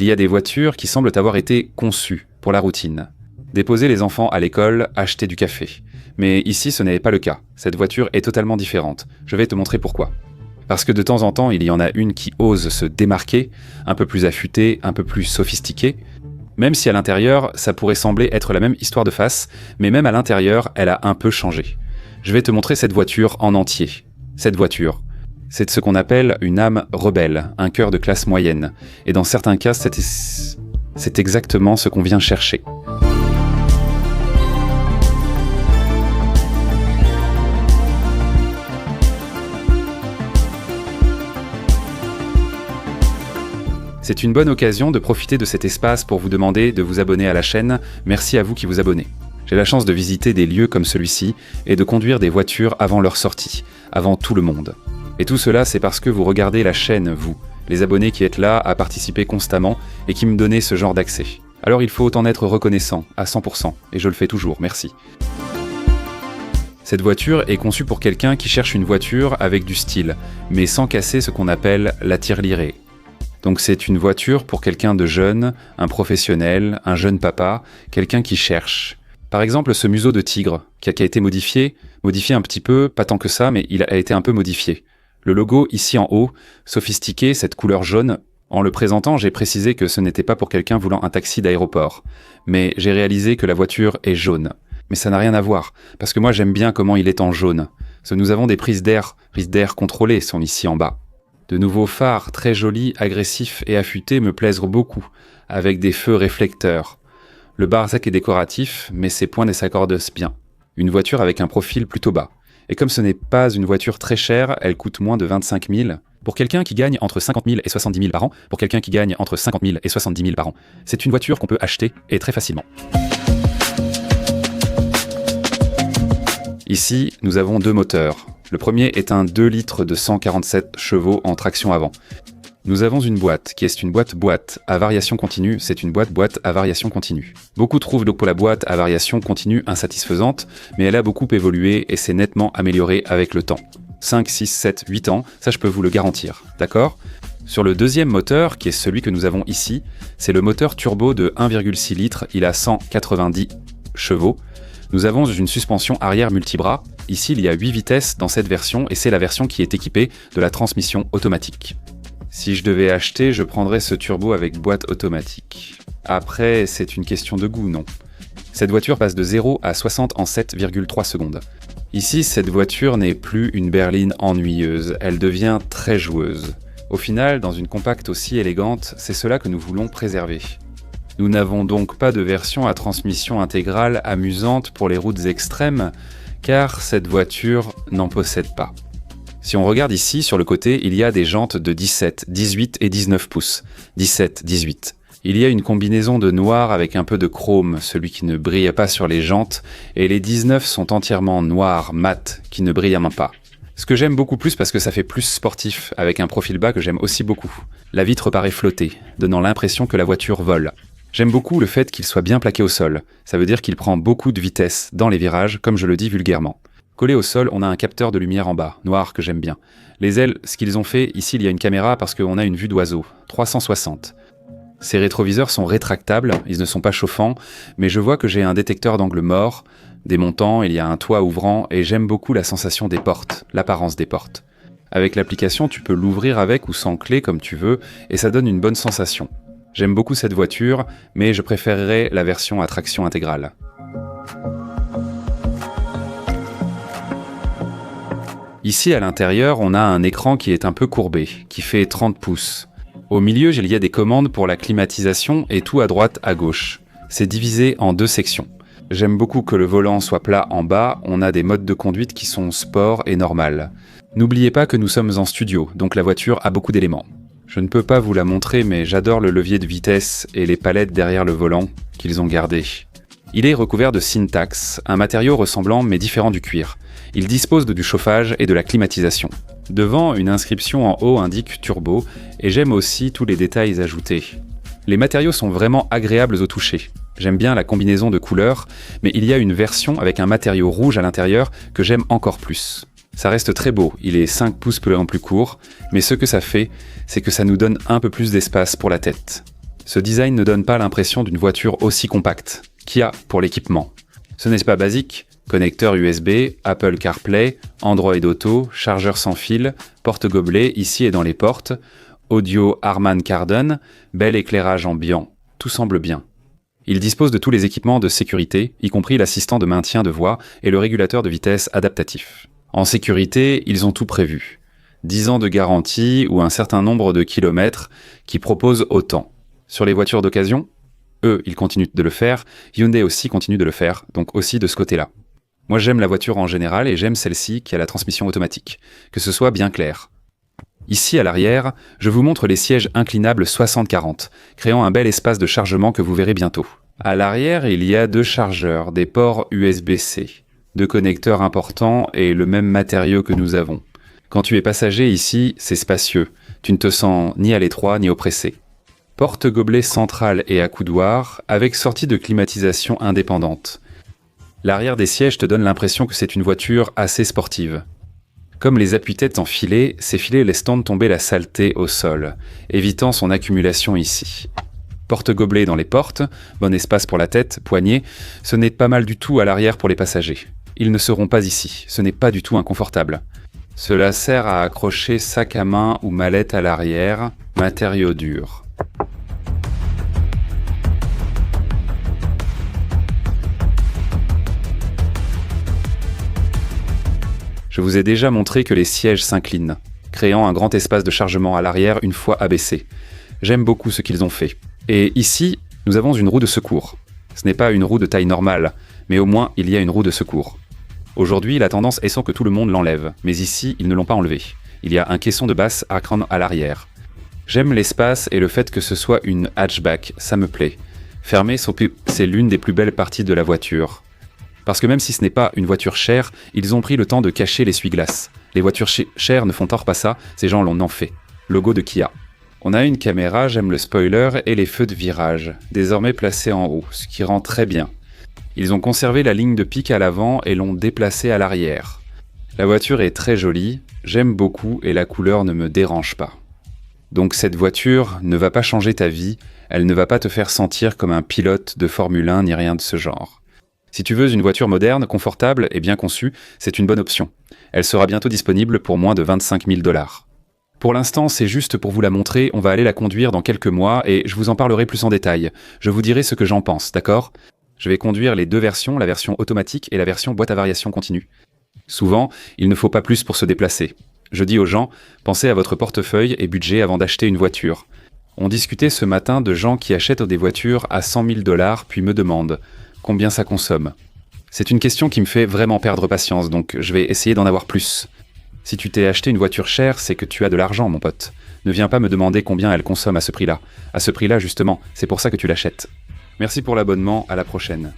y a des voitures qui semblent avoir été conçues pour la routine. Déposer les enfants à l'école, acheter du café. Mais ici, ce n'est pas le cas. Cette voiture est totalement différente. Je vais te montrer pourquoi. Parce que de temps en temps, il y en a une qui ose se démarquer, un peu plus affûtée, un peu plus sophistiquée. Même si à l'intérieur, ça pourrait sembler être la même histoire de face, mais même à l'intérieur, elle a un peu changé. Je vais te montrer cette voiture en entier. Cette voiture, c'est ce qu'on appelle une âme rebelle, un cœur de classe moyenne. Et dans certains cas, c'est exactement ce qu'on vient chercher. C'est une bonne occasion de profiter de cet espace pour vous demander de vous abonner à la chaîne. Merci à vous qui vous abonnez. J'ai la chance de visiter des lieux comme celui-ci et de conduire des voitures avant leur sortie, avant tout le monde. Et tout cela, c'est parce que vous regardez la chaîne, vous, les abonnés qui êtes là à participer constamment et qui me donnez ce genre d'accès. Alors il faut en être reconnaissant, à 100%, et je le fais toujours, merci. Cette voiture est conçue pour quelqu'un qui cherche une voiture avec du style, mais sans casser ce qu'on appelle la tirelirée. Donc c'est une voiture pour quelqu'un de jeune, un professionnel, un jeune papa, quelqu'un qui cherche. Par exemple, ce museau de tigre, qui a été modifié un petit peu, pas tant que ça, mais il a été un peu modifié. Le logo ici en haut, sophistiqué, cette couleur jaune, en le présentant, j'ai précisé que ce n'était pas pour quelqu'un voulant un taxi d'aéroport. Mais j'ai réalisé que la voiture est jaune. Mais ça n'a rien à voir, parce que moi j'aime bien comment il est en jaune. Nous avons des prises d'air contrôlées sont ici en bas. De nouveaux phares très jolis, agressifs et affûtés me plaisent beaucoup, avec des feux réflecteurs. Le Barzac est décoratif, mais ses points s'accordent bien. Une voiture avec un profil plutôt bas. Et comme ce n'est pas une voiture très chère, elle coûte moins de 25 000. Pour quelqu'un qui gagne entre 50 000 et 70 000 par an, pour quelqu'un qui gagne entre 50 000 et 70 000 par an, c'est une voiture qu'on peut acheter, et très facilement. Ici, nous avons deux moteurs. Le premier est un 2 litres de 147 chevaux en traction avant. Nous avons une boîte, qui est une boîte à variation continue, c'est une boîte à variation continue. Beaucoup trouvent donc pour la boîte à variation continue insatisfaisante, mais elle a beaucoup évolué et s'est nettement améliorée avec le temps. 5, 6, 7, 8 ans, ça je peux vous le garantir, d'accord ? Sur le deuxième moteur, qui est celui que nous avons ici, c'est le moteur turbo de 1,6 litres, il a 190 chevaux. Nous avons une suspension arrière multibras. Ici, il y a 8 vitesses dans cette version et c'est la version qui est équipée de la transmission automatique. Si je devais acheter, je prendrais ce turbo avec boîte automatique. Après, c'est une question de goût, non ? Cette voiture passe de 0 à 60 en 7,3 secondes. Ici, cette voiture n'est plus une berline ennuyeuse, elle devient très joueuse. Au final, dans une compacte aussi élégante, c'est cela que nous voulons préserver. Nous n'avons donc pas de version à transmission intégrale amusante pour les routes extrêmes, car cette voiture n'en possède pas. Si on regarde ici, sur le côté, il y a des jantes de 17, 18 et 19 pouces. 17, 18. Il y a une combinaison de noir avec un peu de chrome, celui qui ne brille pas sur les jantes, et les 19 sont entièrement noirs, mat, qui ne brillent même pas. Ce que j'aime beaucoup plus parce que ça fait plus sportif, avec un profil bas que j'aime aussi beaucoup. La vitre paraît flotter, donnant l'impression que la voiture vole. J'aime beaucoup le fait qu'il soit bien plaqué au sol. Ça veut dire qu'il prend beaucoup de vitesse dans les virages, comme je le dis vulgairement. Collé au sol, on a un capteur de lumière en bas, noir, que j'aime bien. Les ailes, ce qu'ils ont fait, ici il y a une caméra parce qu'on a une vue d'oiseau, 360. Ces rétroviseurs sont rétractables, ils ne sont pas chauffants, mais je vois que j'ai un détecteur d'angle mort, des montants, il y a un toit ouvrant, et j'aime beaucoup la sensation des portes, l'apparence des portes. Avec l'application, tu peux l'ouvrir avec ou sans clé comme tu veux, et ça donne une bonne sensation. J'aime beaucoup cette voiture, mais je préférerais la version à traction intégrale. Ici, à l'intérieur, on a un écran qui est un peu courbé, qui fait 30 pouces. Au milieu, il y a des commandes pour la climatisation et tout à droite, à gauche. C'est divisé en deux sections. J'aime beaucoup que le volant soit plat en bas, on a des modes de conduite qui sont sport et normal. N'oubliez pas que nous sommes en studio, donc la voiture a beaucoup d'éléments. Je ne peux pas vous la montrer, mais j'adore le levier de vitesse et les palettes derrière le volant qu'ils ont gardées. Il est recouvert de Syntax, un matériau ressemblant mais différent du cuir. Il dispose du chauffage et de la climatisation. Devant, une inscription en haut indique Turbo, et j'aime aussi tous les détails ajoutés. Les matériaux sont vraiment agréables au toucher. J'aime bien la combinaison de couleurs, mais il y a une version avec un matériau rouge à l'intérieur que j'aime encore plus. Ça reste très beau, il est 5 pouces plus court, mais ce que ça fait, c'est que ça nous donne un peu plus d'espace pour la tête. Ce design ne donne pas l'impression d'une voiture aussi compacte. Kia pour l'équipement. Ce n'est pas basique, connecteur USB, Apple CarPlay, Android Auto, chargeur sans fil, porte-gobelet ici et dans les portes, audio Harman Kardon, bel éclairage ambiant, tout semble bien. Il dispose de tous les équipements de sécurité, y compris l'assistant de maintien de voix et le régulateur de vitesse adaptatif. En sécurité, ils ont tout prévu. 10 ans de garantie ou un certain nombre de kilomètres qui proposent autant. Sur les voitures d'occasion, eux, ils continuent de le faire, Hyundai aussi continue de le faire, donc aussi de ce côté-là. Moi j'aime la voiture en général et j'aime celle-ci qui a la transmission automatique, que ce soit bien clair. Ici à l'arrière, je vous montre les sièges inclinables 60-40, créant un bel espace de chargement que vous verrez bientôt. À l'arrière, il y a 2 chargeurs, des ports USB-C, 2 connecteurs importants et le même matériau que nous avons. Quand tu es passager ici, c'est spacieux, tu ne te sens ni à l'étroit ni oppressé. Porte-gobelet central et accoudoir, avec sortie de climatisation indépendante. L'arrière des sièges te donne l'impression que c'est une voiture assez sportive. Comme les appuis-têtes en filet, ces filets laissent tomber la saleté au sol, évitant son accumulation ici. Porte-gobelet dans les portes, bon espace pour la tête, poignée, ce n'est pas mal du tout à l'arrière pour les passagers. Ils ne seront pas ici, ce n'est pas du tout inconfortable. Cela sert à accrocher sac à main ou mallette à l'arrière, matériaux durs. Je vous ai déjà montré que les sièges s'inclinent, créant un grand espace de chargement à l'arrière une fois abaissé. J'aime beaucoup ce qu'ils ont fait. Et ici, nous avons une roue de secours. Ce n'est pas une roue de taille normale, mais au moins il y a une roue de secours. Aujourd'hui, la tendance est sans que tout le monde l'enlève, mais ici, ils ne l'ont pas enlevé. Il y a un caisson de basse à cran à l'arrière. J'aime l'espace et le fait que ce soit une hatchback, ça me plaît. Fermé, c'est l'une des plus belles parties de la voiture. Parce que même si ce n'est pas une voiture chère, ils ont pris le temps de cacher l'essuie-glace. Les voitures chères ne font tort pas ça, ces gens l'ont fait. Logo de Kia. On a une caméra, j'aime le spoiler et les feux de virage, désormais placés en haut, ce qui rend très bien. Ils ont conservé la ligne de pique à l'avant et l'ont déplacée à l'arrière. La voiture est très jolie, j'aime beaucoup et la couleur ne me dérange pas. Donc cette voiture ne va pas changer ta vie, elle ne va pas te faire sentir comme un pilote de Formule 1 ni rien de ce genre. Si tu veux une voiture moderne, confortable et bien conçue, c'est une bonne option. Elle sera bientôt disponible pour moins de 25 000 $. Pour l'instant, c'est juste pour vous la montrer, on va aller la conduire dans quelques mois et je vous en parlerai plus en détail. Je vous dirai ce que j'en pense, d'accord ? Je vais conduire les 2 versions, la version automatique et la version boîte à variation continue. Souvent, il ne faut pas plus pour se déplacer. Je dis aux gens, pensez à votre portefeuille et budget avant d'acheter une voiture. On discutait ce matin de gens qui achètent des voitures à 100 000 $ puis me demandent combien ça consomme. C'est une question qui me fait vraiment perdre patience, donc je vais essayer d'en avoir plus. Si tu t'es acheté une voiture chère, c'est que tu as de l'argent, mon pote. Ne viens pas me demander combien elle consomme à ce prix-là. À ce prix-là, justement, c'est pour ça que tu l'achètes. Merci pour l'abonnement, à la prochaine.